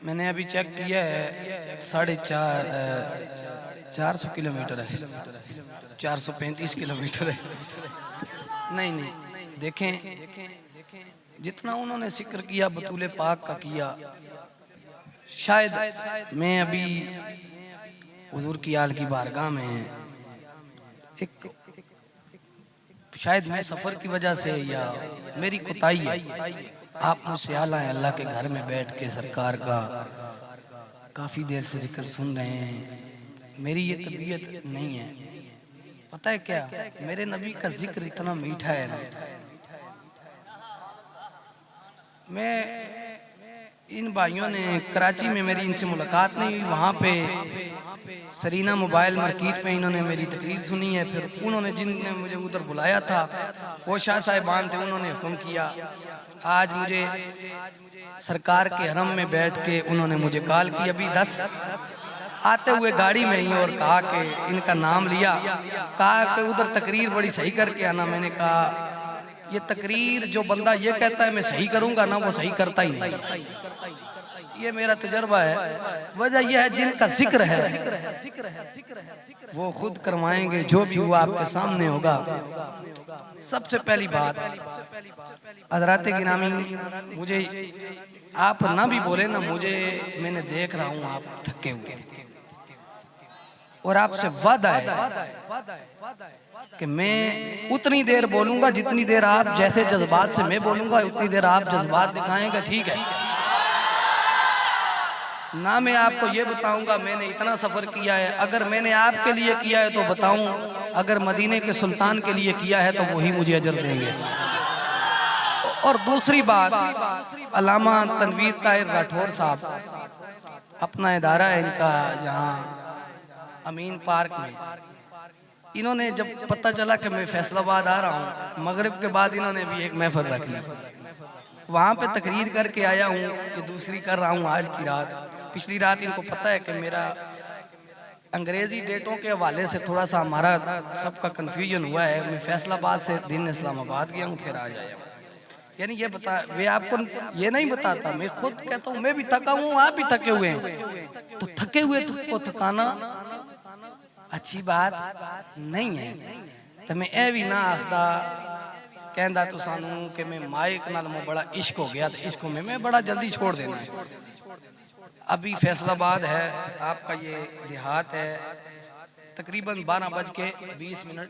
मैंने अभी चेक किया है 450 किलोमीटर है, 435 किलोमीटर है। नहीं नहीं, देखें जितना उन्होंने जिक्र किया बतूले पाक का किया, शायद मैं अभी हुजूर की आल की बारगाह में एक, शायद मैं सफर की वजह से या मेरी कोताही है, आप मुझसे आला है अल्लाह के घर में बैठ के सरकार का काफी देर से जिक्र सुन रहे हैं। मेरी ये तबीयत नहीं है, पता है क्या, मेरे नबी का जिक्र इतना मीठा है ना। मैं इन भाइयों ने कराची में मेरी इनसे मुलाकात नहीं हुई, वहाँ पे सरीना मोबाइल मार्केट में इन्होंने मेरी तकरीर सुनी है। फिर उन्होंने जिनने मुझे उधर बुलाया था वो शाह साहिबान थे, उन्होंने हुक्म किया। आज मुझे सरकार के हरम में बैठ के उन्होंने मुझे कॉल की अभी 10 आते हुए गाड़ी में ही, और कहा कि इनका नाम लिया, कहा कि उधर तकरीर बड़ी सही करके आना। मैंने कहा ये तकरीर जो बंदा ये कहता है मैं सही करूंगा ना, वो सही करता ही नहीं। ये मेरा तजर्बा है। वजह यह है जिनका जिक्र है वो खुद करवाएंगे, जो भी हुआ आपके सामने होगा। सबसे पहली बात हज़रात गिरामी, मुझे आप ना भी बोले ना, मुझे मैंने देख रहा हूँ आप थके हुए, और आपसे वादा है कि मैं उतनी देर बोलूंगा जितनी देर आप जैसे जज्बात से मैं बोलूंगा उतनी देर आप जज्बात दिखाएंगे, ठीक है ना। मैं आपको ये बताऊंगा मैंने इतना सफर किया है, अगर मैंने आपके लिए किया है तो बताऊं, अगर मदीने के सुल्तान के लिए किया है तो वही मुझे अजर देंगे। और दूसरी बात, अल्लामा तनवीर ताहिर राठौर साहब, अपना इदारा है इनका यहाँ अमीन पार्क में, इन्होंने जब पता चला कि मैं फैसलाबाद आ रहा हूँ, मगरिब के बाद इन्होंने भी एक महफिल रख ली, वहाँ पे तकरीर करके आया हूँ। ये दूसरी कर रहा हूँ आज की रात। पिछली रात इनको पता है कि मेरा अंग्रेजी डेटों के हवाले से थोड़ा सा हमारा सबका कन्फ्यूजन हुआ है। मैं फैसलाबाद से दिन इस्लामाबाद गया हूँ, फिर आ जाया। यानी ये बता, वे आपको ये नहीं बताता, मैं खुद कहता हूँ मैं भी थका हूँ, आप भी थके हुए हैं, तो थके हुए को थकाना अच्छी बात नहीं है। तो मैं ए भी ना आखदा कहता तो सानू कि मैं माइक नाल में बड़ा इश्क हो गया, तो इश्क में मैं बड़ा जल्दी छोड़ देना है। अभी फैसलाबाद है आपका, ये देहात है, तकरीबन 12:20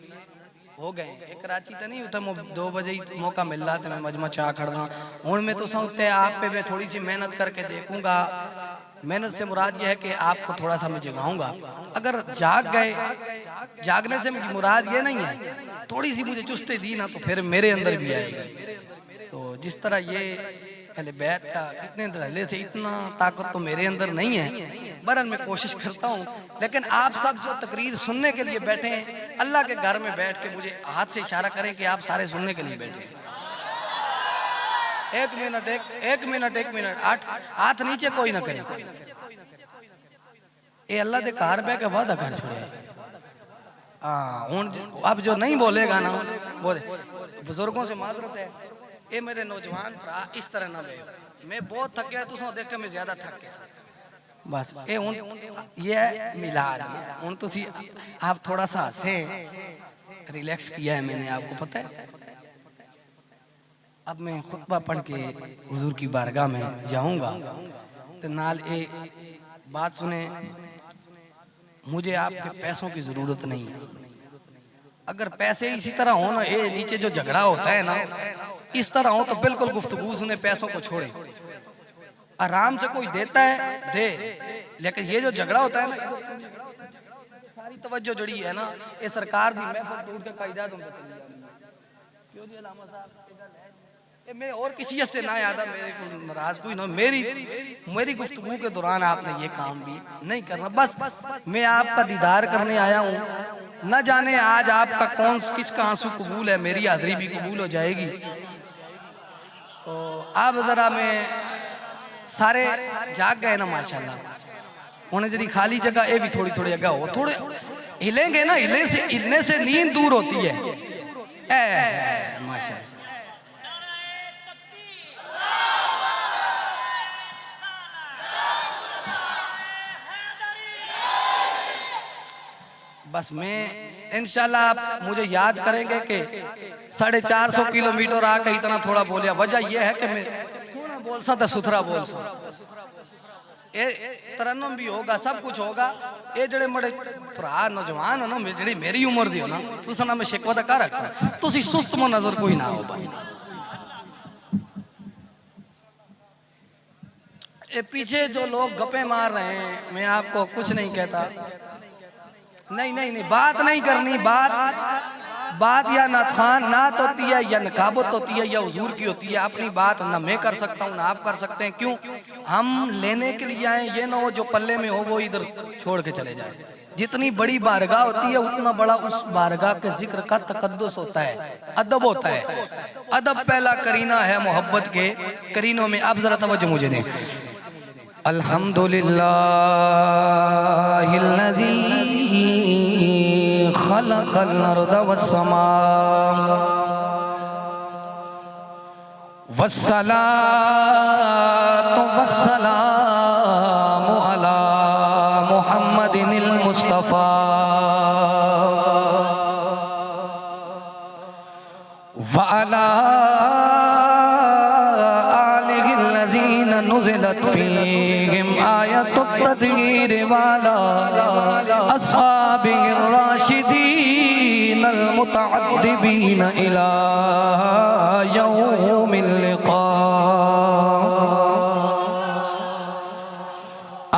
हो गए। कराची तो नहीं होता, 2 बजे ही मौका मिल रहा था, मैं मजमा चाह खड़ना हूँ। मैं तो समझते आप पे मैं थोड़ी सी मेहनत करके देखूंगा। मेहनत से मुराद यह है कि आपको थोड़ा सा मैं जगाऊंगा। अगर जाग गए, जागने से मुराद ये नहीं है, थोड़ी सी मुझे चुस्ती दी ना तो फिर मेरे अंदर भी आएगी। तो जिस तरह ये अहले बैत का कितने दहले से इतना ताकत तो मेरे अंदर नहीं है। बहरहाल मैं कोशिश करता हूँ, लेकिन आप सब जो तकरीर सुनने के लिए बैठे हैं, अल्लाह के घर में बैठ के मुझे हाथ से इशारा करें कि आप सारे सुनने के लिए बैठे। एक मिनट हाथ नीचे कोई ना करे। ये अल्लाह के घर बह के वादा कर छोड़े। हाँ हूँ अब जो नहीं बोलेगा ना बोले, बुजुर्गों से माजरत है। ये मेरे नौजवान भरा इस तरह ना ले, मैं बहुत थक गया, तुम देख के मैं ज्यादा थक गया बस। ये हूँ ये मिलाद हूँ, तुसी आप थोड़ा सा हंसे, रिलैक्स किया है मैंने, आपको पता है। अब मैं खुतबा पढ़ के हुजूर की बारगाह में जाऊंगा, तो नाल ए बात सुने, मुझे आपके पैसों की जरूरत नहीं है। अगर पैसे इसी तरह हो ना, ये नीचे जो झगड़ा होता है ना, इस तरह हो तो बिल्कुल गुफ्तगू सुने, पैसों को छोड़े, आराम से कोई देता है दे। लेकिन ये जो झगड़ा होता है ना, सारी तवज्जो जड़ी है ना, ये सरकार दी महफिल टूट के कायदा तुम क्यों जी अलामा साहब, मैं और किसी से ना याद है, मेरे को नाराज कोई ना, मेरी गुफ्तगू के दौरान आपने ये काम भी नहीं करना। बस मैं आपका दीदार करने आया हूँ, न जाने आज आपका कौन किसका आंसू कबूल है, मेरी हाजिरी भी कबूल हो जाएगी। तो आप जरा में सारे जाग गए ना माशाल्लाह, उन्हें जरी खाली जगह ये भी थोड़ी थोड़ी जगह हो, थोड़े हिलेंगे ना, हिलने से नींद दूर होती है। माशाल्लाह बस मैं इंशाल्लाह आप मुझे याद करेंगे कि 450 किलोमीटर आके इतना थोड़ा बोलिया। वजह यह है कि मैं सोना बोल सा तो सुथरा बोल सा, ये तरन्नुम भी होगा, सब कुछ होगा। ये जड़े मड़े भरा नौजवान हो ना, जड़ी मेरी उम्र दी हो ना, तुसा ना मैं शिकवा का रखता, तुसी सुस्त मो नजर कोई ना हो। बस ये पीछे जो लोग गप्पे मार रहे हैं, मैं आपको कुछ नहीं कहता। नहीं नहीं नहीं, बात नहीं करनी। बात या ना खान नात होती है, या नकाबत होती है, या हुजूर की होती है। अपनी बात ना मैं कर सकता हूँ ना आप कर सकते हैं। क्यों? हम लेने के लिए आए, ये ना हो जो पल्ले में हो वो इधर छोड़ के चले जाए। जितनी बड़ी बारगाह होती है उतना बड़ा उस बारगाह के जिक्र का तकद्दुस होता है, अदब होता है। अदब पहला करीना है मोहब्बत के करीनों में। आप जरा तवज्जो मुझे दें। अल्हम्दुलिल्लाहिल्लज़ी खलक़ल अर्ज़ वस्समा वस्सलातु वस्सलामु अला मुहम्मदिनिल मुस्तफ़ा व अला आलिहिल्लज़ीना नुज़िलत फ़ीहिम आयतुत तदहीर वाला अस्हाबिर राशिदीनल मुतअद्दिबीन इला यौमिल लिक़ा।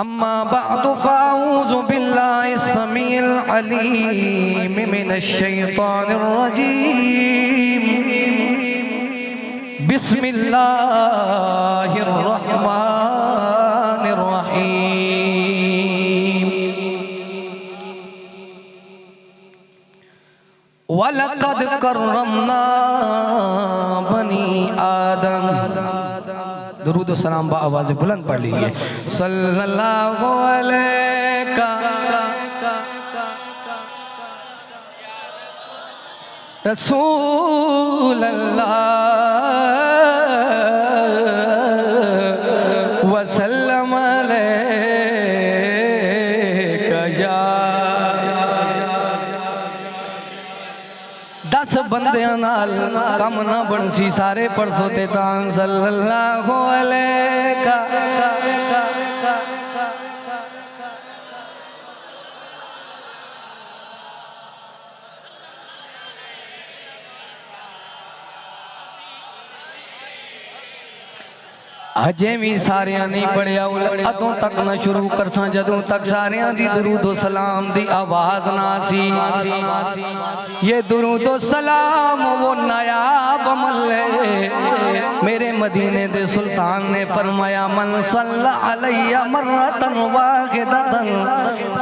अम्मा बअदु फ़अऊज़ु बिल्लाहिस समीइल अलीम मिनश शैतानिर रजीम। बिस्मिल्लाहिर रहमानिर रहीम। वलक़द कर्रमना बनी आदम। दुरूद व सलाम बा आवाज़ बुलंद पढ़ लीजिए। सल्लल्लाहु अलैहि रसूल अल्लाह वसल्लम अलैका या। 10 बंदियां नाल कम ना बनसी, सारे परसों ते तां सल्लल्लाहु अलैका। अजे भी सारिया नहीं पढ़िया, अदों तक ना शुरू करसा जदों तक सारिया दी दुरूदो सलाम दी आवाज ना सी। ये दुरूदो सलाम वो नायाब अमल है। मेरे मदीने दे सुल्तान ने फरमाया मन सल्ला अलैया मर्रतन वाहिदतन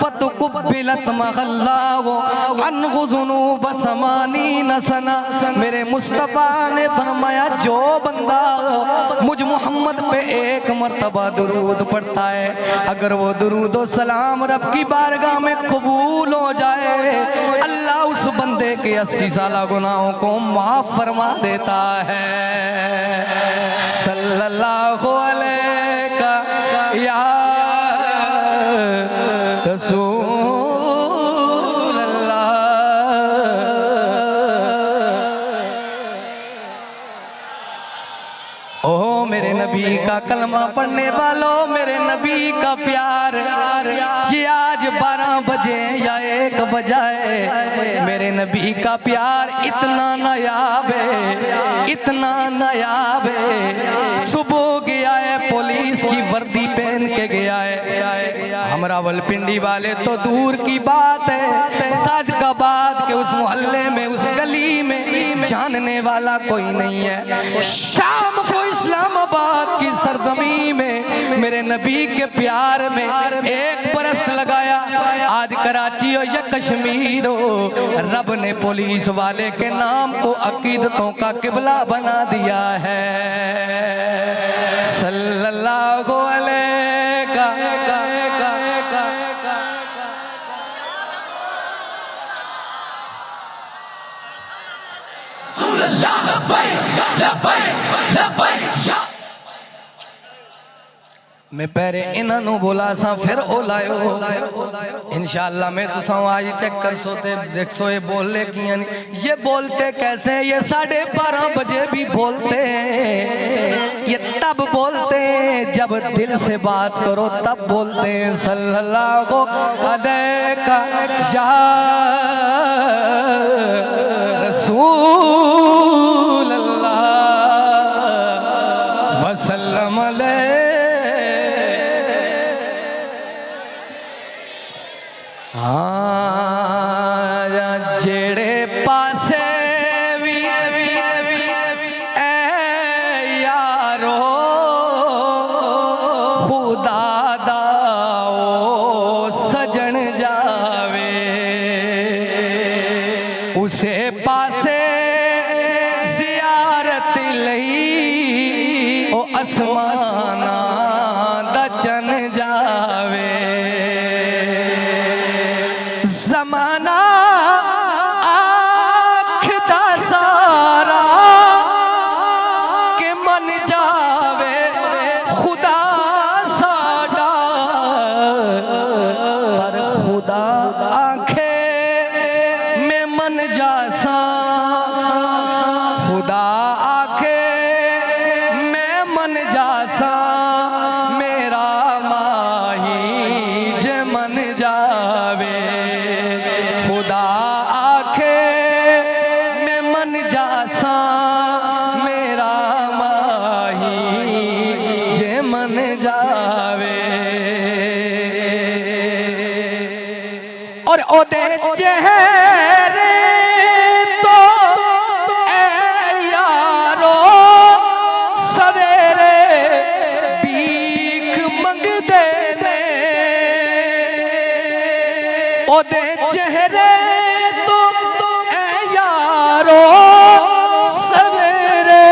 फतुक़ब्बिलत महल्लाहु अन्हु ज़ुनूब समानीन सना। मेरे मुस्तफ़ा ने फरमाया जो बंदा मुझ मोहम्मद पे एक मर्तबा दुरूद पढ़ता है, अगर वो दुरूद और सलाम रब की बारगाह में कबूल हो जाए, अल्लाह उस बंदे के 80 साल गुनाहों को माफ फरमा देता है। सल्लल्लाहु अलैहि या रसूल अल्लाह। ओ मेरे नबी का कलमा पढ़ने वालों, मेरे नबी का प्यार, ये आज 12 बजे या 1 बजाए, मेरे नबी का प्यार इतना नायाब है, इतना नायाब है। सुबह गया है, पुलिस की वर्दी पहन के गया है। हम रावलपिंडी वाले तो दूर की बात है, सादकाबाद के उस मोहल्ले में, उस गली में जानने वाला कोई नहीं है। शाम को इस्लामाबाद की सरजमी में मेरे नबी के प्यार में 1 बरस लगाया। आज कराची हो या कश्मीर हो, रब ने पुलिस वाले के नाम को अकीदतों का किबला बना दिया है। सल्लल्लाहु अलैहि मैं पहले इन्हों बोला सा फिर ओ लायो इंशाअल्लाह मैं तुसा आज चेक कर सोते देख सो ये बोले कि ये बोलते कैसे ये 12:30 बजे भी बोलते ये तब बोलते जब दिल से बात करो तब बोलते हैं सल्लल्लाहु अलैका या रसूल अल्लाह वसल्लम अलैहि। हाँ जेड़े पासे भी ए यारो खुदा दा ओ सजन जावे उसे पासे जियारत लई ओ आसमाना दा चन जावे। ज़माना आखदा सारा के मन जावे खुदा साडा पर खुदा आखे में मन जासा खुदा आखे में मन जासा मेरा माही जे मन जावे खुदा आखे में मन जासा मेरा माही जे मन जावे। और ओदे चेहरे तो ए यारो सवेरे भीख मंगदे ने ओदे चेहरे तो ए यारो सवेरे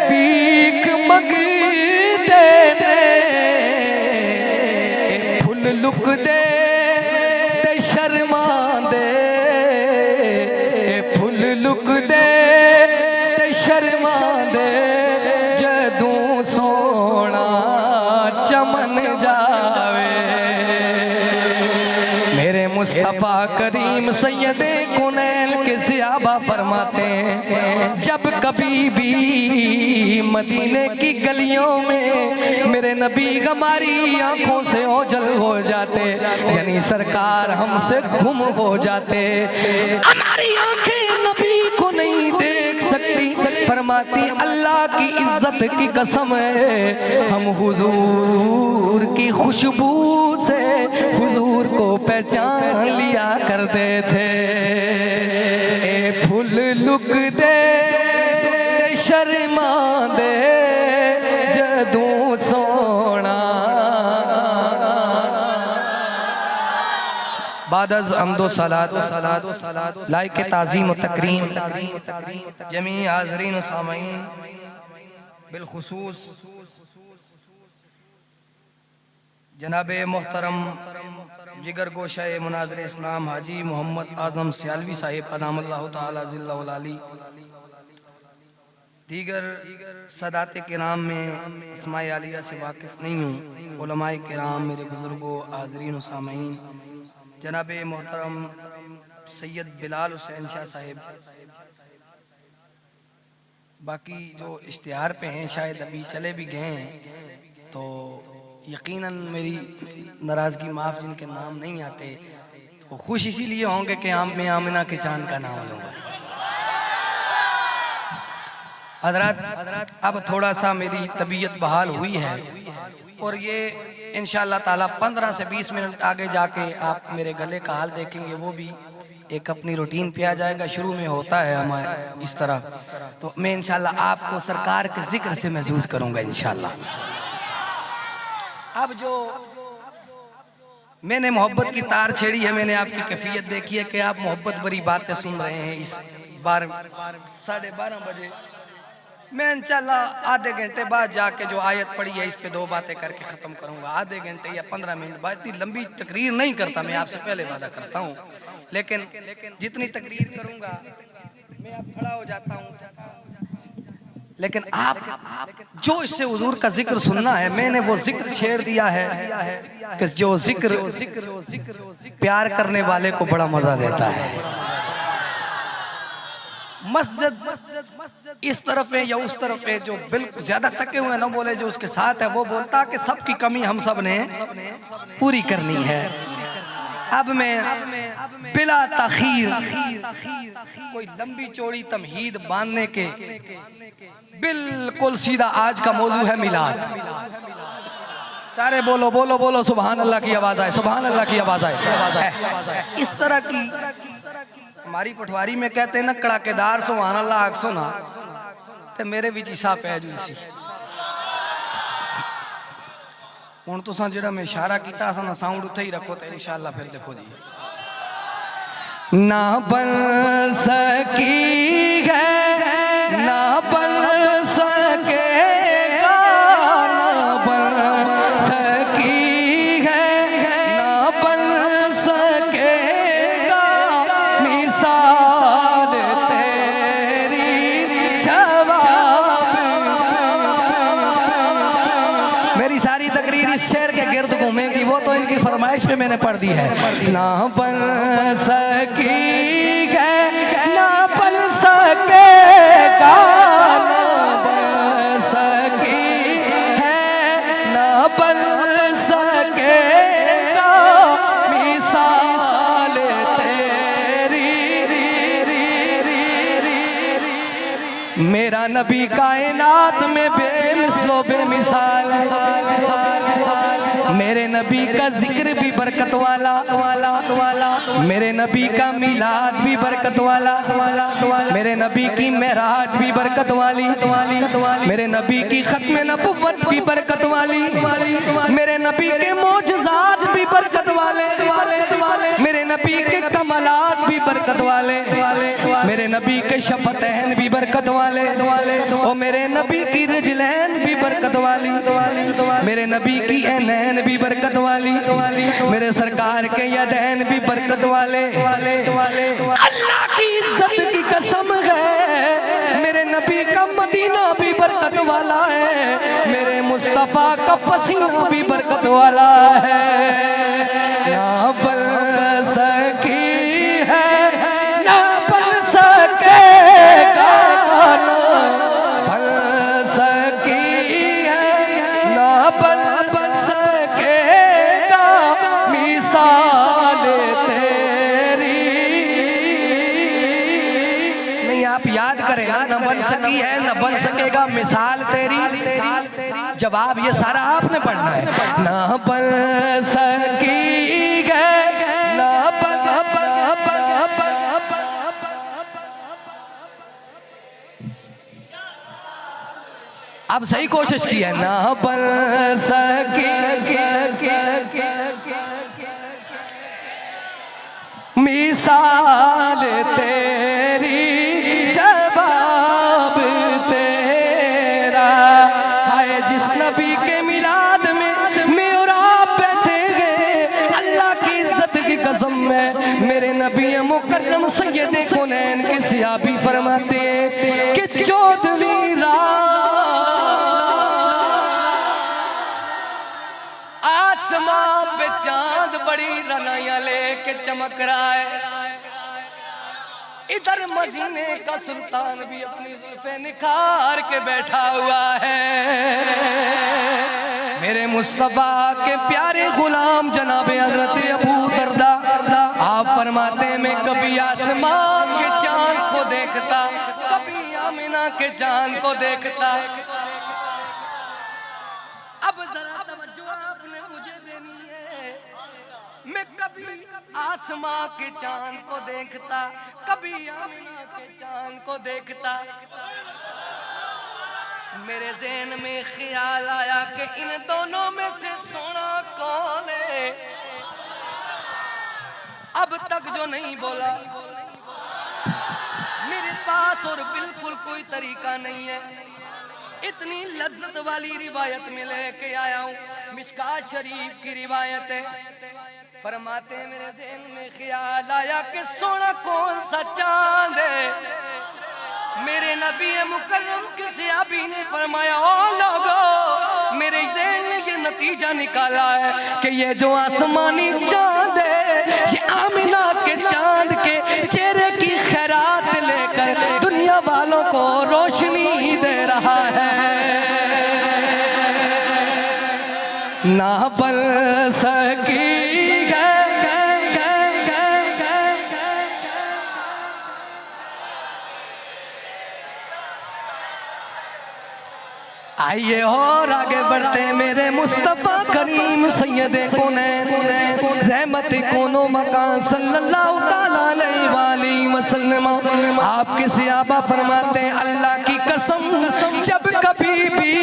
भीख मंगदे ने फुल लुक दे ते शर्मांदे फुल लुक दे ते शर्मांदे जदों सोना चमन जावे। मेरे मुस्तफ़ा करीम सैयदे कुनैल के सहाबा फरमाते हैं जब कभी भी मदीने की गलियों में मेरे नबी हमारी आंखों से ओझल हो जाते यानी सरकार हमसे गुम हो जाते हमारी आंखें नबी को नहीं देख सकती फरमाती अल्लाह की इज्जत की कसम है हम हुजूर की खुशबू से हुजूर को पहचान लिया करते थे। ए फुल लुक दे ते शर्मा दे जदों सोना बादज़ अम्दो सलात लाइक ताज़ीम व तकरीम जमी हाज़रीन व सामईन बिलखुसूस जनाबे मोहतरम जिगर गोशा मुनाज़िर इस्लाम हाजी मोहम्मद आज़म सियालवी साहिब अदामल्लाहु ताला ज़िल्लहुल आली दीगर सदात किराम में अस्माए आलिया से वाकिफ़ नहीं हूँ उलमाए किराम मेरे बुज़ुर्गों हाज़रीन व सामईन जनाबे मोहतरम सैयद बिलाल हुसैन शाह साहिब बाकी जो इश्तिहार पे हैं शायद अभी चले भी गए हैं तो यकीनन मेरी नाराज़गी माफ़ जिनके नाम नहीं आते वो खुश इसीलिए होंगे कि मैं आमिना के चांद का नाम लूँगा। हज़रात अब थोड़ा सा मेरी तबीयत बहाल हुई है और ये इंशाअल्लाह ताला 15 से 20 मिनट आगे जाके आप मेरे गले का हाल देखेंगे वो भी एक अपनी रूटीन पे आ जाएगा। शुरू में होता है हमारे इस तरह तो मैं इंशाअल्लाह आपको सरकार के जिक्र से महसूस करूँगा इंशाअल्लाह। अब जो मैंने मोहब्बत की तार छेड़ी है मैंने आपकी कैफियत देखी है कि आप मोहब्बत भरी बातें सुन रहे हैं। इस बार 12:30 बजे मैं इंशाअल्लाह आधे घंटे बाद जाके जो आयत पढ़ी है इस पे 2 बातें करके ख़त्म करूंगा। आधे घंटे या 15 मिनट बाद इतनी लंबी तकरीर नहीं करता मैं आपसे पहले वादा करता हूँ लेकिन जितनी तकरीर करूंगा मैं अब खड़ा हो जाता हूँ लेकिन आप जो इससे हुजूर का जिक्र सुनना है, मैंने वो जिक्र छेड़ दिया है कि जो जिक्र प्यार करने वाले को बड़ा मजा देता है। मस्जिद इस तरफ है या उस तरफ है, जो बिल्कुल ज्यादा थके हुए ना बोले, जो उसके साथ है वो बोलता कि सबकी कमी हम सब ने पूरी करनी है। अब मैं बिला ताखीर कोई लंबी चौड़ी तमहीद बांधने के बिल्कुल सीधा आज का मौजू है मिलाद। सारे बोलो बोलो बोलो सुभान अल्लाह की आवाज आए, सुभान अल्लाह की आवाज आए। इस तरह की हमारी पटवारी में कहते हैं ना कड़ाकेदार सुभान अल्लाह आख सुना ते मेरे भी जिसा पै जूसी। हुण तुसां जेड़ा मैं इशारा कीता असां ना साउंड उत्थे ही रखो ते इंशाअल्लाह फिर देखो जी। ना बन सकी है ना बन सकेगा, ना बन सकी है ना बन सकेगा मिसाल तेरी जवाब। मेरी सारी तकरीर इस शेर के गिर्द घूमेगी, वो तो इनकी फरमाइश पे मैंने पढ़ दी है। ना बन सकी है ना बन सकेगा, ना बन सकी है ना बन सकेगा मिसाल तेरी। मेरा नबी कायनात में बेमिसलो बेमिसाल, मेरे नबी का जिक्र भी बरकत वाला, मेरे नबी का मिलाद भी बरकत वाला, मेरे नबी की मेराज भी बरकत वाली, मेरे नबी की खत्म नबुव्वत भी बरकत वाली, मेरे नबी के मोजज़ात भी बरकत वाले, मेरे नबी के कमलात भी बरकत वाले, मेरे नबी के शफ़तैन भी बरकत वाले, और मेरे नबी की रिजलैन भी बरकत वाली, मेरे नबी की ऐनैन भी बरकत वाली, मेरे सरकार के यदैन भी बरकत वाले। अल्लाह की इज्जत की कसम है मेरे नबी का मदीना भी बरकत वाला है, मेरे मुस्तफा का पसीना भी बरकत वाला है। ना बन सकी है ना बन सकेगा, ना बन सकी है ना बन सकेगा मिसाल तेरी। नहीं आप याद करें ना बन सकी है ना बन सकेगा मिसाल तेरी। जवाब ये सारा आपने पढ़ना है। ना बन सकी है ना बन अब सही कोशिश की है। ना बन सकी मिसाल तेरी, जवाब तेरा है। जिस नबी के मिलाद में मैं और आप बैठे हैं, अल्लाह की इज्जत की कसम में मेरे नबी मुकर्रम सैयद कौनैन के सहाबी फरमाते हैं कि 14वीं रात आसमां पे चांद बड़ी रनाइयां लेके चमक रहा है। इधर मदीने का सुल्तान भी अपनी जुल्फे निखार के बैठा हुआ है। मेरे मुस्तफा के प्यारे गुलाम जनाबे हजरत अबू दरदा आप फरमाते मैं कभी आसमान के चांद को देखता, कभी आमिना के चांद को देखता। अब जरा तवज्जो आपने मुझे देनी है। मैं कभी आसमां के चांद को देखता, कभी आमिना के चांद को देखता। मेरे ज़हन में ख्याल आया कि इन दोनों में से सोना कौन है। अब तक जो नहीं बोला मेरे पास और बिल्कुल कोई तरीका नहीं है। इतनी लज्जत वाली रिवायत में लेके आया हूँ, मिशकात शरीफ की रिवायत है। फरमाते मेरे ज़हन में ख्याल आया कि सोना कौन सा चांद है। मेरे नबी मुकर्रम के सहाबी ने फरमाया, ओ लोगो, मेरे ज़हन में ये नतीजा निकाला है कि ये जो आसमानी चांद है, ये आमिना के चांद के चेहरे की खैरात लेकर दुनिया वालों को रोशनी दे रहा है। ना बल सकी आइए और आगे बढ़ते मेरे मुस्तफ़ा करीम सैयदे कौनैन रहमत कोनो मकान सल्लल्लाहु तआला अलैहि वसल्लम आपके सहाबा फरमाते हैं, अल्लाह की कसम जब कभी भी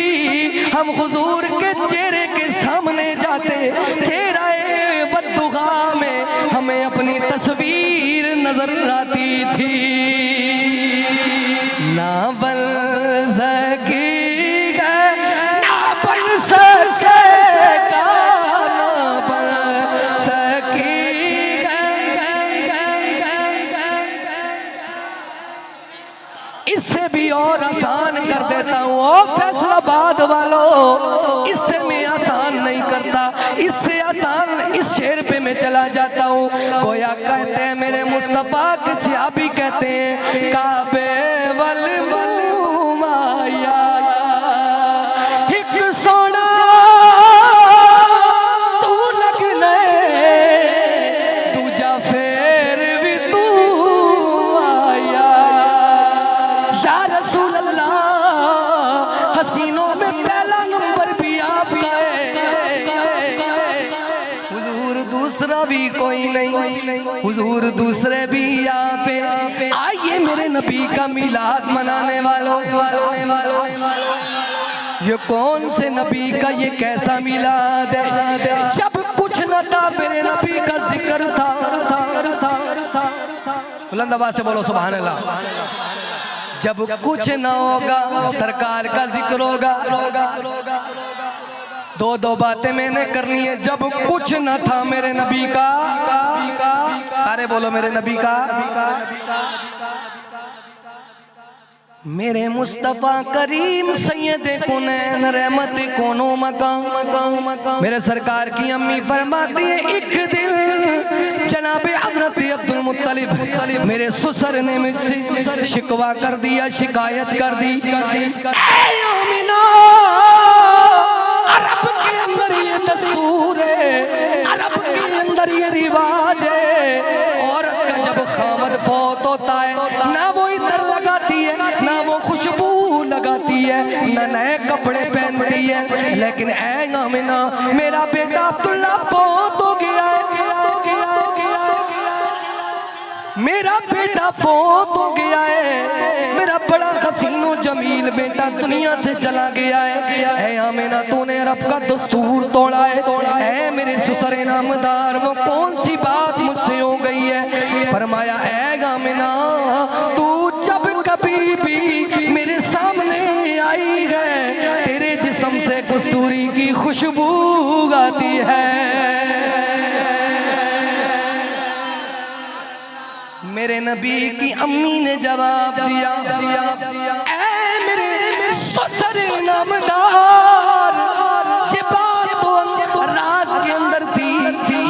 हम हुजूर के चेहरे के सामने जाते, चेहरे बद्दुआ में हमें अपनी तस्वीर नजर आती थी। ना बल सकी इससे भी और आसान कर देता हूँ। ओ फैसलाबाद वालों, इससे मैं आसान नहीं करता, इससे आसान इस शेर पे मैं चला जाता हूँ। गोया कहते हैं मेरे मुस्तफ़ा के सहाबी कहते हैं, काबे वल मुमाया एक सोना तू लगने दूजा फेर भी तू आया। या रसूल अल्लाह, हसीनों में पहला नंबर भी आपका है, हुजूर दूसरा भी कोई नहीं, हुजूर दूसरे भी यहाँ पे। आइए मेरे नबी का मिलाद मनाने वालों, ये कौन से नबी का ये कैसा मिलाद है, जब कुछ न था मेरे नबी का जिक्र था। बुलंद आवाज से बोलो सुभान अल्लाह। जब कुछ न होगा सरकार का जिक्र होगा। दो दो बातें मैंने करनी है। जब कुछ न था मेरे नबी का, सारे बोलो मेरे नबी का, मेरे मुस्तफ़ा करीम सैयदे कौनैन रहमत कोनो मकाम मेरे सरकार की अम्मी फरमाती है, एक दिन जनाबे हज़रत अब्दुल मुत्तलिब मेरे ससुर ने मुझसे शिकवा कर दिया, शिकायत कर दी। आमिना, अरब के अंदर ये दस्तूर है, अरब के अंदर ये रिवाज है, औरत का जब खामद फौत होता है ना वो इधर लगाती है, ना वो खुशबू लगाती है, ना नए कपड़े पहनती है। लेकिन ऐ आमिना, मेरा बेटा अब्दुल्ला फौत हो गया है, मेरा बेटा फौत हो गया है, मेरा बड़ा हसीनो जमील बेटा दुनिया से चला गया है। आमिना, तूने रब का दस्तूर तोड़ा है। मेरे ससुर नामदार, वो कौन सी बात मुझसे हो गई है? फरमाया, ऐ आमिना, तू जब कभी भी मेरे सामने आई है, तेरे जिस्म से कस्तूरी की खुशबू आती है। मेरे नबी की अम्मी ने जवाब दिया, ऐ मेरे ससुर नामदार, ये बात तो राज के अंदर थी,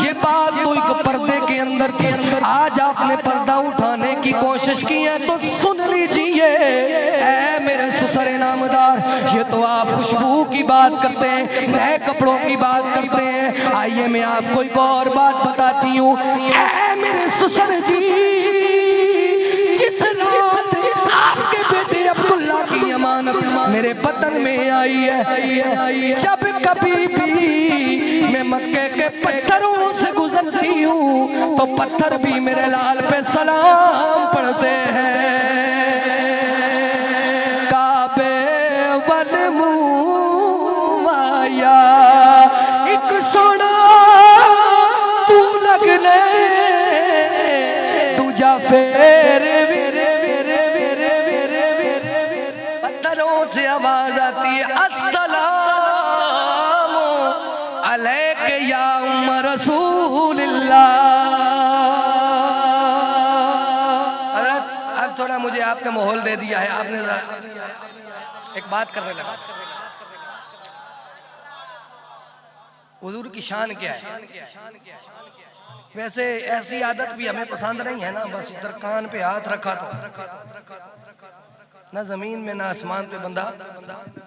ये बात तो एक पर्दे के अंदर थी। आज आपने पर्दा उठाने की कोशिश की है तो सुन लीजिए, ऐ मेरे ससुर नामदार, ये तो आप खुशबू की बात करते हैं, नए कपड़ों की बात करते हैं। आइए मैं आपको एक और बात बताती हूँ। ऐ मेरे ससुर जी, जिस रात आपके बेटे अब्दुल्ला की अमानत मेरे बतन में आई है, जब कभी भी मैं मक्के के पत्थरों से गुजरती हूँ तो पत्थर भी मेरे लाल पे सलाम पढ़ते हैं। काबे वल मुमाया एक सोना तू लगने दूजा फेर पत्थरों से आवाज आती है, अस्सलामु अलैका या उम्म रसूलिल्लाह। हज़रत, अब थोड़ा मुझे आपने माहौल दे दिया है, बात करने लगा। हुजूर की शान क्या है? वैसे ऐसी आदत भी हमें पसंद नहीं है ना, बस इधर कान पे हाथ रखा तो ना जमीन में ना आसमान पे बंदा।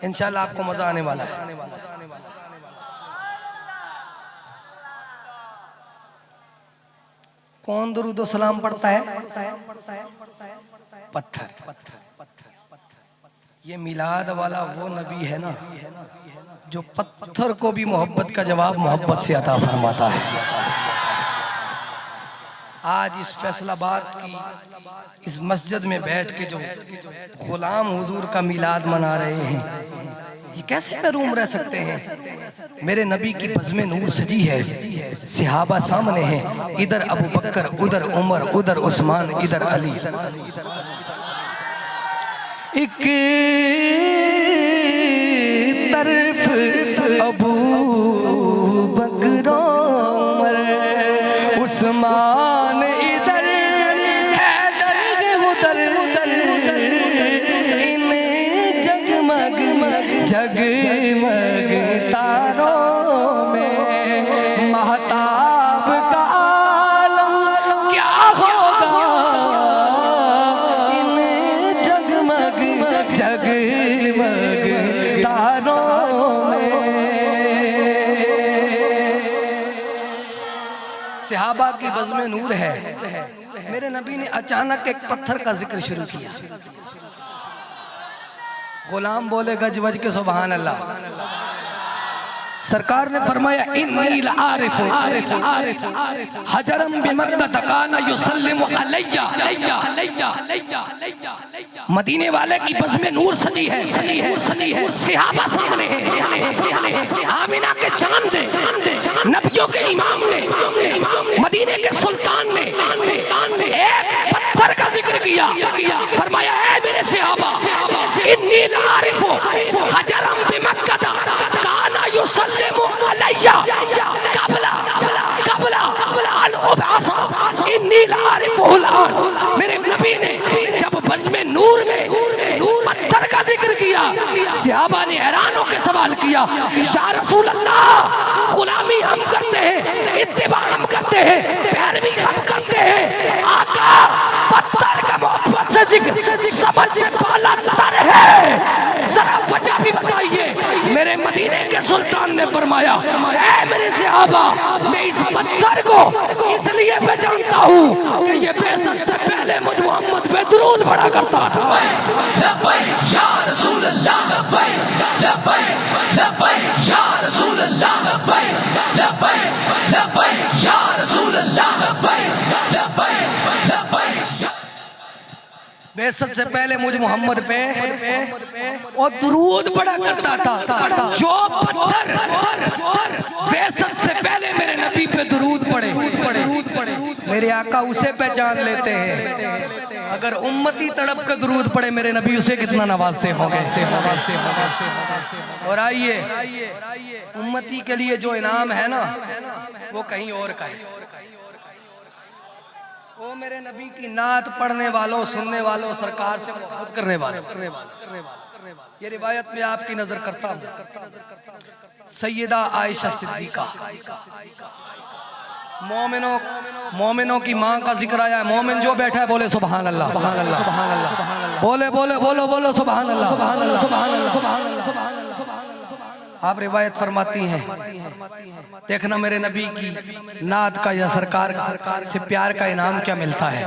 इंशाल्लाह आपको मजा आने वाला है। कौन दुरूद सलाम पढ़ता है? पत्थर। ये मिलाद वाला वो नबी है ना जो पत्थर को भी मोहब्बत का जवाब मोहब्बत से अता फरमाता है। आज इस फैसलाबाद की इस मस्जिद में बैठ के जो गुलाम हुजूर का मिलाद मना रहे हैं, ये कैसे महरूम रह सकते हैं? मेरे नबी की बज़्म नूर सजी है, सहाबा सामने हैं, इधर अबू बकर, उधर उमर, उधर उस्मान, इधर अली। एक तरफ अबू बकर उमर उस्मान, इधर हैदर उधर, इन जगमग जगमग तारों में महताब का आलम क्या होगा, इन जगमग जगमग तारों में। सहाबा की बज़्म नूर है। मेरे नबी ने अचानक एक पत्थर का जिक्र शुरू किया। गुलाम बोले गज वज के सुभान अल्लाह। सरकार ने फरमाया इन्नी लआरिफु हजरम बिमक्का काना युसल्लिमु अलैया। मदीने वाले की बज़्म नूर सजी है, सहाबा सामने है, आमिना के चांद ने, नबियों के इमाम ने, मदीने के सुल्तान ने एक पत्थर का जिक्र किया। फरमाया ऐ मेरे सहाबा, इन्नी लआरिफु हजरम बिमक्का काना युसल्लिमु अलैया क़ब्ला अन उबअसा इन्नी लआरिफुहु अलआन। मेरे नबी ने जब बज़्म नूर में पत्थर का जिक्र किया, सहाबा ने हैरान होकर सवाल किया, या रसूल अल्लाह, गुलामी हम करते हैं, इत्तिबा हम करते हैं, पैरवी हम करते हैं, आका पत्थर का मोहब्बत से जिक्र समझ से बाला तर है, जरा वजह भी बताइए। मेरे मदीने के सुल्तान ने फरमाया ऐ मेरे सहाबा, मैं इस पत्थर को इसलिए पहचानता हूँ कि ये बेइज्जत से पहले मुझ मोहम्मद पे दुरूद पढ़ा करता था। लब्बैक या रसूल अल्लाह, लब्बैक या रसूल अल्लाह, लब्बैक या रसूल अल्लाह, लब्बैक। बेइज्जत से पहले मुझ मोहम्मद पे और दुरूद पढ़ा करता था। जो पत्थर बेइज्जत से पहले मेरे नबी पे दुरूद पढ़े, मेरे आका उसे पहचान लेते हैं। अगर उम्मती तड़प के दुरूद पढ़े मेरे नबी, उसे कितना नवाजते होंगे। और आइए, उम्मती के लिए जो इनाम है ना, वो कहीं और का है। वो मेरे नबी की नात पढ़ने वालों, सुनने वालों, सरकार से मोहब्बत करने वालों। ये रिवायत में आपकी नजर करता हूँ। सैयदा आयशा सिद्दीका, मोमिनों की माँ का जिक्र आया है। मोमिन जो बैठा है बोले सुभान अल्लाह, सुभान अल्लाह, सुभान अल्लाह, बोलो सुभान अल्लाह, सुभान अल्लाह, सुभान अल्लाह, सुभान अल्लाह। आप रिवायत फरमाती हैं, देखना मेरे नबी की नात का या सरकार से प्यार का इनाम क्या मिलता है।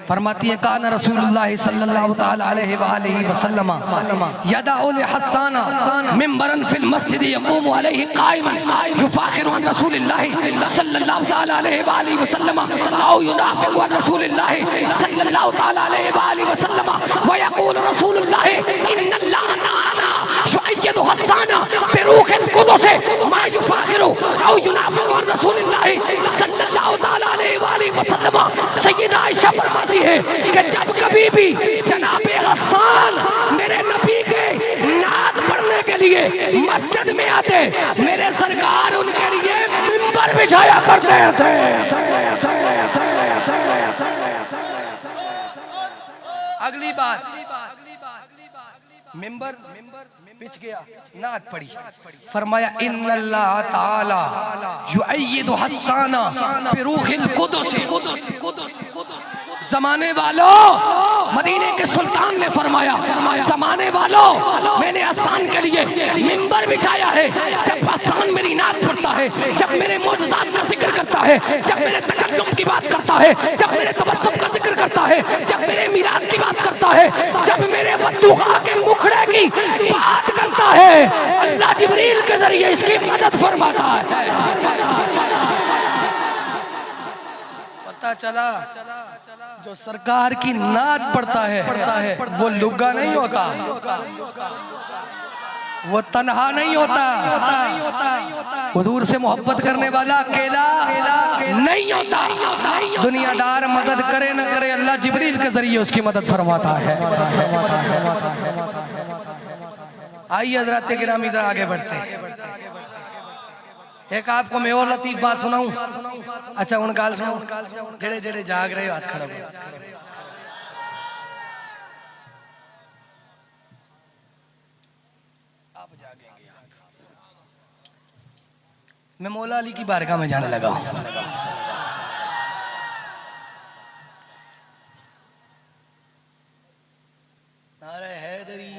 फरमाती है काना रसूलुल्लाह सल्लल्लाहु तआला अलैहि व आलिहि वसल्लम यदअु लिहस्साना मिंबरन फिल मस्जिद यक़ूमु अलैहि क़ाइमन युफ़ाखिरु अन रसूलिल्लाह सल्लल्लाहु तआला अलैहि व आलिहि वसल्लम औ युनाफ़िक़ु अन रसूलिल्लाह सल्लल्लाहु तआला अलैहि व आलिहि वसल्लम व यक़ूलु रसूलुल्लाह इन्नल्लाह तआला युअय्यिदु हस्साना बिरूहिल कुदुस मा युफ़ाखिरु औ युनाफ़िक़ु अन रसूलिल्लाह सल्लल्लाहु तआला अलैहि व आलिहि वसल्लम। सय्यदा आयशा फरमाती है कि जब कभी भी जनाबे हस्सान मेरे नबी के नात पढ़ने के लिए मस्जिद में आते, मेरे सरकार उनके लिए मिंबर बिछाया करते थे। अगली बात, मिंबर पिच गया, नात पड़ी, फरमाया इन्नल्लाह ताला युअय्यिदु हस्साना बिरूहिल कुदुस। ज़माने वालों, मदीने के सुल्तान ने फरमाया, ज़माने वालों, मैंने हस्सान के लिए मिंबर बिछाया है। जब हस्सान मेरी नात पढ़ता है, जब मेरे मौजज़ात का जिक्र करता है, जब मेरे तकल्लुम की बात करता है, जब मेरे तबस्सुम का जिक्र करता है, जब मेरे मीरात की बात करता है, जब मेरे वद्दुहा के मुखड़े की बात करता है, अल्लाह जिब्रील के जरिए इसकी मदद फरमाता है। पता चला जो सरकार की नात पढ़ता है वो लुग्गा नहीं होता, वो तन्हा नहीं होता, हुजूर से मोहब्बत करने वाला अकेला नहीं होता। दुनियादार मदद करे न करे, अल्लाह जिब्रील के जरिए उसकी मदद फरमाता है। आइए हज़रात गिरामी जरा आगे बढ़ते हैं। एक आपको मैं और लतीफ बात सुनाऊं। अच्छा उन गाल सुनाऊं, जेड़े जेड़े जाग रहे हो हाथ खड़ा करो। आप जागेंगे। मैं मौला अली की बारगाह में जाने लगा हूं। नारे हैदरी,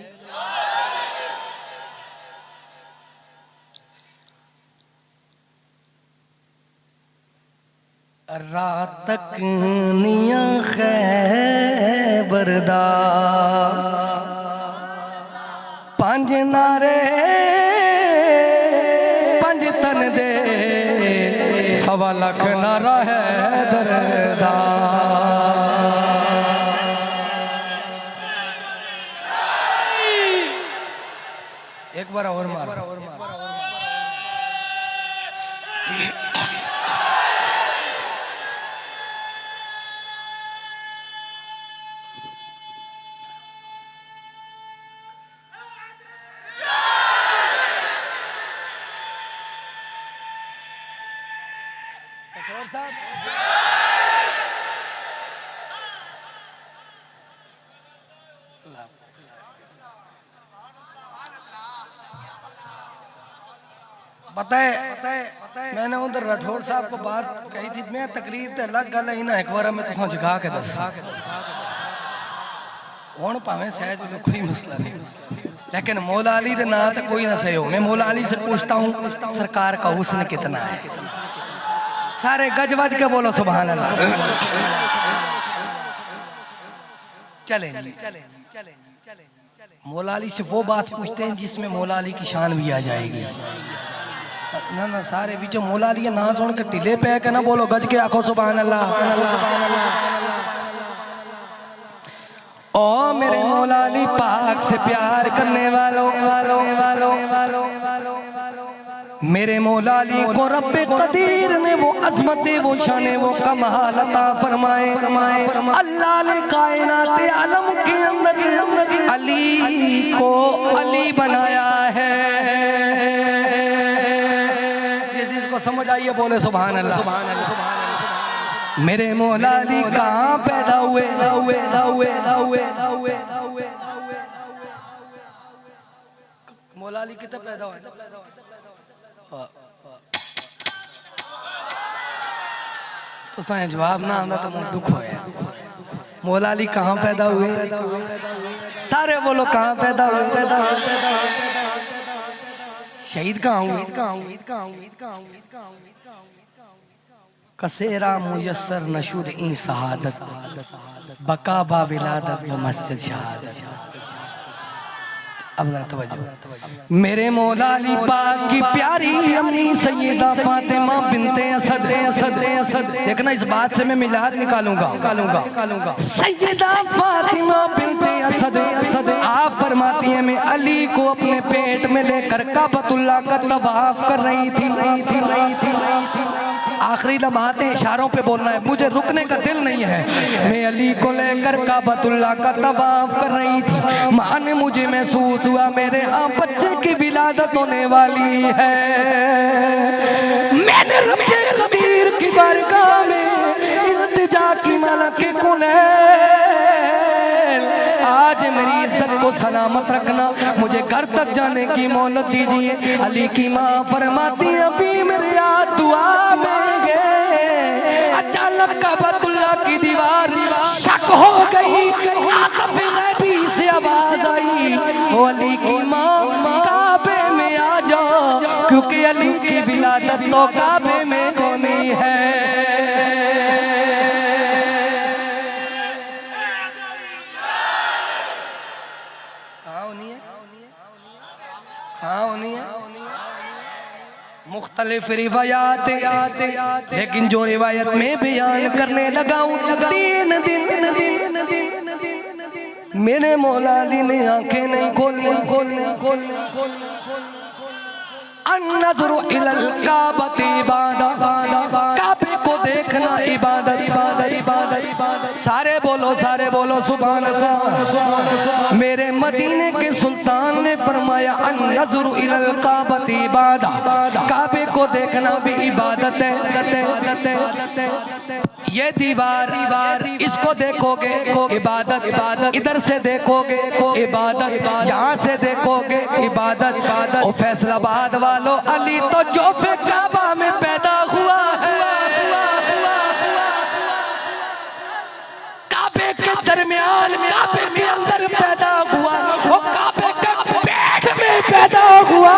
रात तक निया खैबरदा पंज नारे पंज तन दे सवा लख नारा है दरदा। एक बार और मार। पता है मैंने उधर राठौर साहब को बात कही थी, मैं तकरीर ते अलग गल ही ना एक बार मैं तुसा जगा के दस हुण भावें सहज कोई मसला नहीं, लेकिन मौला अली दे नाम तो कोई ना सही हो। मैं मौला अली से पूछता हूँ सरकार का हुस्न कितना है? सारे गज बज के बोलो सुभान अल्लाह। चले मौला अली से वो बात पूछते हैं जिसमें मौला अली की शान भी आ जाएगी। ना ना सारे बीच मौला अली ना सुन के ढीले पे के ना बोलो, गज के आखो सुभान अल्लाह। ओ मेरे मौला अली पाक से प्यार करने वालों, मेरे मौला अली को रब्बे कदीर ने वो अज़मत वो शान वो कमाल अता फरमाए। अल्लाह ने कायनात आलम के अंदर अली को अली बनाया है। ये जिसको समझ आई है बोले सुभान अल्लाह। मेरे मौला अली कहाँ पैदा हुए? मौला अली कितना पैदा हुए? तो साईं जवाब ना आंदा तो मुझे दुख होया। मौला अली कहाँ पैदा हुए? सारे बोलो कहाँ पैदा हुए? शहीद कहाँ हुए? कसेरा मुयस्सर नशुद ई शहादत बका बा विलादत व मस्जिद शहादत। अब जरा तवज्जो, मेरे मौला अली पाक की प्यारी अम्मी सैयदा फातिमा बिनते असद। देखना इस बात से मैं मिलाद निकालूंगा। सैयदा फातिमा बिनते असद आप फरमाती हैं मैं अली को अपने पेट में लेकर काबतुल्लाह का तवाफ कर रही थी। आखिरी लम्हाते इशारों पे बोलना है, मुझे रुकने का दिल नहीं है। मैं अली को लेकर काबतुल्लाह का तवाफ कर रही थी। माँ ने मुझे महसूस हुआ मेरे यहाँ बच्चे की विलादत होने वाली है। मैंने रब्बे कबीर की बारगाह में इल्तिजा की मलक कुलैल आज आज मेरी इज्जत को सलामत रखना, मुझे घर तक जाने की मोहलत दीजिए। अली की माँ फरमाती अभी मेरे याद दुआ में गए, अचानक काबतुल्लाह की दीवार शक हो गई, आतफ़ ग़ैबी से आवाज आई, ओ अली की माँ काबे में आ जाओ, क्योंकि अली की विलादत तो काबे में होनी है। मुख्तलिफ रिवायात, लेकिन जो रिवायत में बयान करने लगा हूँ, तीन दिन मेरे मौला अली ने आंखें नहीं खोली। अन्नज़रु इलल काबती इबादत, काबे को देखना इबादत। सारे बोलो सुभान अल्लाह। मेरे मदीने के सुल्तान ने फरमाया अन्नज़रु इलल काबती इबादत, काबे को देखना भी इबादत है। ये दीवार इसको देखोगे इबादत, इधर से देखोगे इबादत, यहाँ से देखोगे इबादत। और फैसलाबाद वालों, अली तो जोफे काबा में पैदा हुआ है, काबे के दरमियान, काबे के अंदर पैदा हुआ, वो काबे के पेट में पैदा हुआ।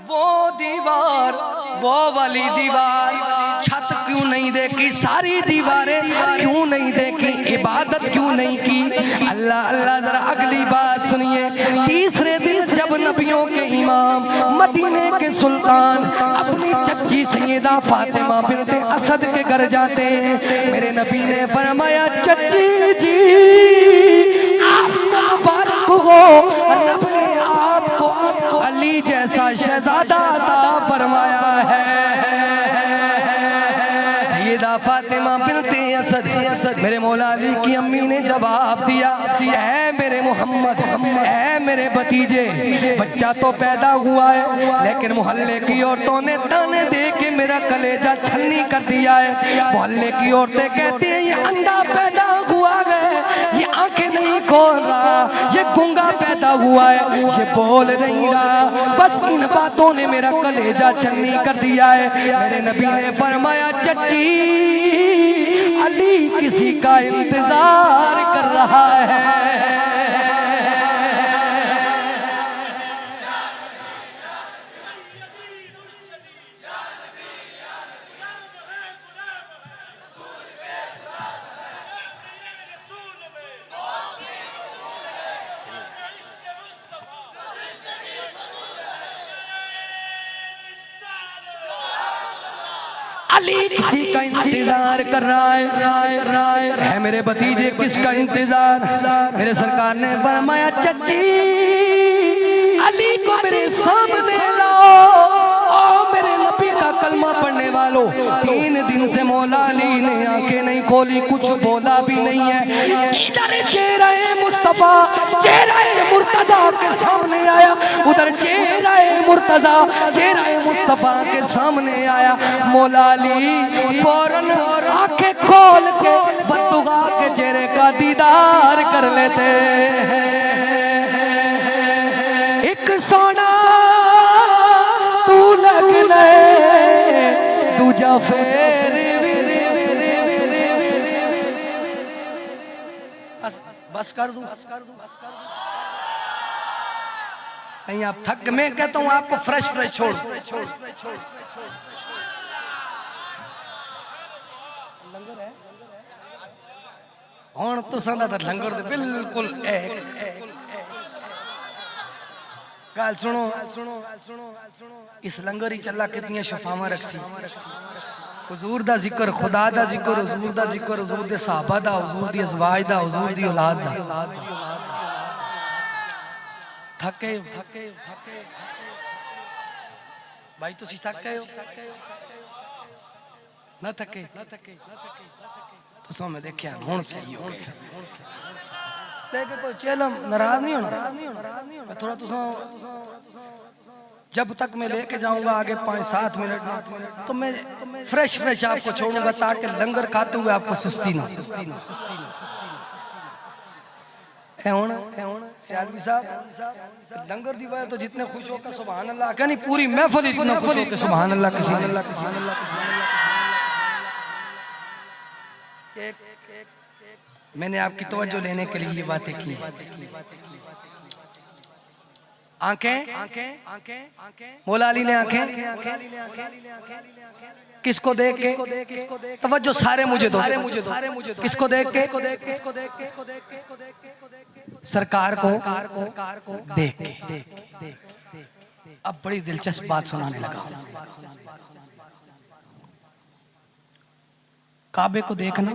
वो दीवार, वो वाली दीवार, छत क्यों नहीं देखी, सारी दीवारें क्यों नहीं देखी, इबादत क्यों नहीं की? अल्लाह अल्लाह। जरा अगली बात सुनिए। तीसरे दिन जब नबियों के इमाम, मदीने के सुल्तान अपनी चच्ची सैयदा फातिमा बिन्ते असद के घर जाते हैं, मेरे नबी ने फरमाया चच्ची जी आपको मुबारक हो, रब ने आपको अली जैसा शहजादा अता फरमाया है। सैयदा फातिमा बिन्ते असद, मेरे मौला अली की अम्मी ने जवाब दिया, ऐ मेरे मोहम्मद, ऐ मेरे भतीजे, बच्चा तो पैदा हुआ है, लेकिन मोहल्ले की औरतों ने ताने दे के मेरा कलेजा छलनी कर दिया है। मोहल्ले की औरतें कहती हैं ये अंधा पैदा हुआ है, ये आंखें नहीं खोल रहा, ये गूंगा पैदा हुआ है, ये बोल नहीं रहा। बस इन बातों ने मेरा कलेजा छलनी कर दिया है। मेरे नबी ने फरमाया चच्ची अली किसी का इंतजार कर रहा है। अली किसी का इंतजार कर रहा है मेरे भतीजे किसका इंतजार? मेरे सरकार ने फरमाया चच्ची अली को मेरे सामने लाओ। ओ मेरे नबी का कलमा पढ़ने वालों, 3 दिन से मौला अली ने आंखें नहीं खोली, कुछ बोला भी नहीं है। इधर चेहरा मुस्तफा, चेहरा मुर्तजा के सामने आया, उधर चेहरा मुर्तजा, चेहरा मुस्तफा के सामने आया। मौला अली फौरन आंखें खोल के बद्दुआ के चेहरे का दीदार कर लेते हैं। एक सोना तू लगने दूजा फेर, बस कर दूं नहीं, आप थक, मैं कहता हूं आपको फ्रेश छोड़। लंगर है हुण तुसां दा लंगर दे बिल्कुल गल सुनो, इस लंगर ही चला कितनी शफावां रखसी। हुजूर दा जिक्र, खुदा दा जिक्र, हुजूर दा जिक्र, हुजूर दे सहाबा दा, हुजूर दी अज़वाज दा, हुजूर दी औलाद दा। थके भाई तुसी थक गए हो ना? थके तुसां मैं देखिया हुण सही हो गया। लेकिन कोई चेलम नाराज नहीं होना, मैं थोड़ा तुसां जब तक मैं लेके जाऊंगा आगे 5-7 मिनट तो मैं फ्रेश आपको छोड़ूंगा ताकि लंगर खाते हुए आपको सुस्ती ना है होना सियालवी साहब लंगर दी वजह तो जितने खुश होकर सुभान अल्लाह क्या नहीं पूरी महफिल इतना खुश होकर सुभान अल्लाह किसी मैंने आपकी तवज्जो लेने के लिए ये बातें की। आंखें मौला अली ने आंखें किसको देख के तवज्जो सारे मुझे दो किसको देख के सरकार को देख के। अब बड़ी दिलचस्प बात सुनाने लगा। काबे को देखना